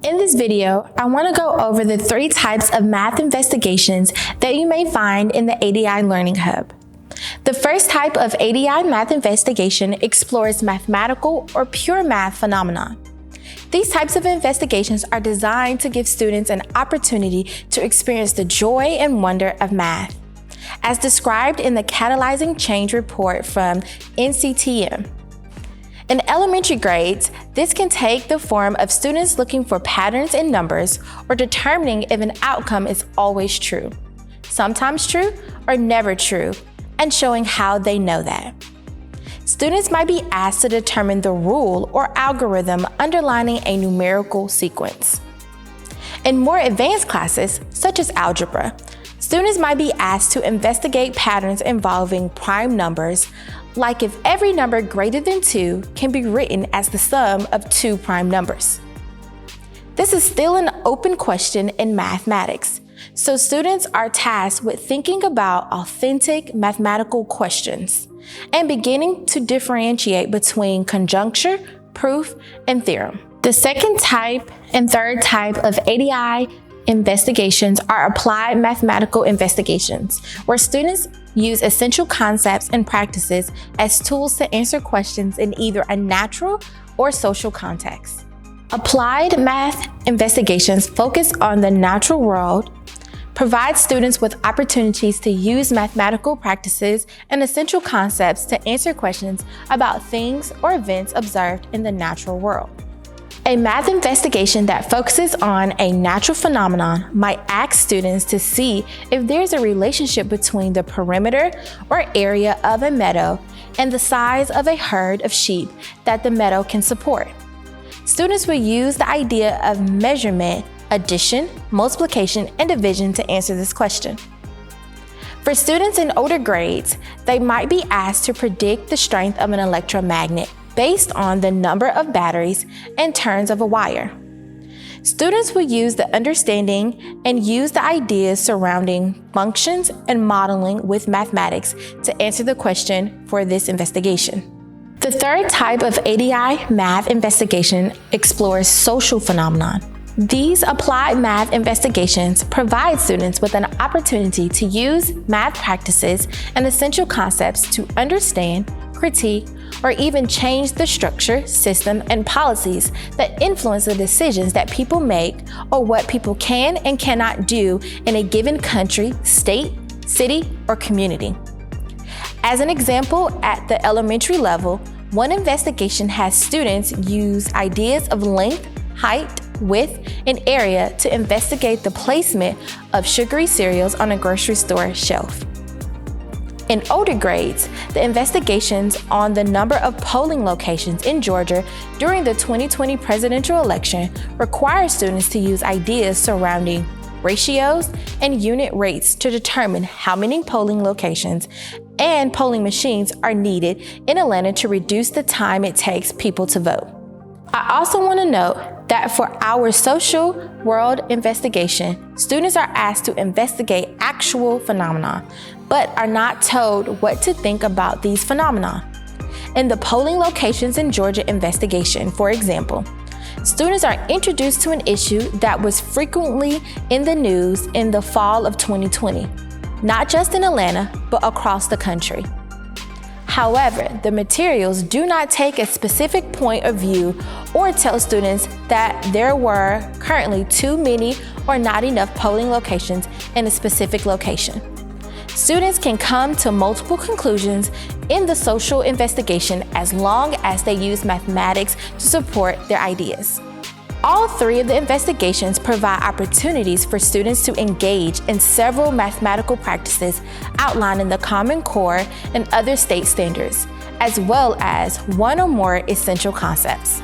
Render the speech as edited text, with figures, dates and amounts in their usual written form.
In this video, I want to go over the 3 types of math investigations that you may find in the ADI Learning Hub. The first type of ADI math investigation explores mathematical or pure math phenomena. These types of investigations are designed to give students an opportunity to experience the joy and wonder of math, as described in the Catalyzing Change report from NCTM. In elementary grades, this can take the form of students looking for patterns in numbers or determining if an outcome is always true, sometimes true, or never true, and showing how they know that. Students might be asked to determine the rule or algorithm underlining a numerical sequence. In more advanced classes, such as algebra, students might be asked to investigate patterns involving prime numbers, like if every number greater than 2 can be written as the sum of 2 prime numbers. This is still an open question in mathematics, so students are tasked with thinking about authentic mathematical questions and beginning to differentiate between conjecture, proof, and theorem. The second type and third type of ADI investigations are applied mathematical investigations, where students use essential concepts and practices as tools to answer questions in either a natural or social context. Applied math investigations focus on the natural world, provide students with opportunities to use mathematical practices and essential concepts to answer questions about things or events observed in the natural world. A math investigation that focuses on a natural phenomenon might ask students to see if there's a relationship between the perimeter or area of a meadow and the size of a herd of sheep that the meadow can support. Students will use the idea of measurement, addition, multiplication, and division to answer this question. For students in older grades, they might be asked to predict the strength of an electromagnet based on the number of batteries and turns of a wire. Students will use the understanding and use the ideas surrounding functions and modeling with mathematics to answer the question for this investigation. The third type of ADI math investigation explores social phenomenon. These applied math investigations provide students with an opportunity to use math practices and essential concepts to understand, critique, or even change the structure, system, and policies that influence the decisions that people make or what people can and cannot do in a given country, state, city, or community. As an example, at the elementary level, one investigation has students use ideas of length, height, width, and area to investigate the placement of sugary cereals on a grocery store shelf. In older grades, the investigations on the number of polling locations in Georgia during the 2020 presidential election require students to use ideas surrounding ratios and unit rates to determine how many polling locations and polling machines are needed in Atlanta to reduce the time it takes people to vote. I also want to note that for our social world investigation, students are asked to investigate actual phenomena, but are not told what to think about these phenomena. In the polling locations in Georgia investigation, for example, students are introduced to an issue that was frequently in the news in the fall of 2020, not just in Atlanta, but across the country. However, the materials do not take a specific point of view or tell students that there were currently too many or not enough polling locations in a specific location. Students can come to multiple conclusions in the social investigation as long as they use mathematics to support their ideas. All 3 of the investigations provide opportunities for students to engage in several mathematical practices outlined in the Common Core and other state standards, as well as one or more essential concepts.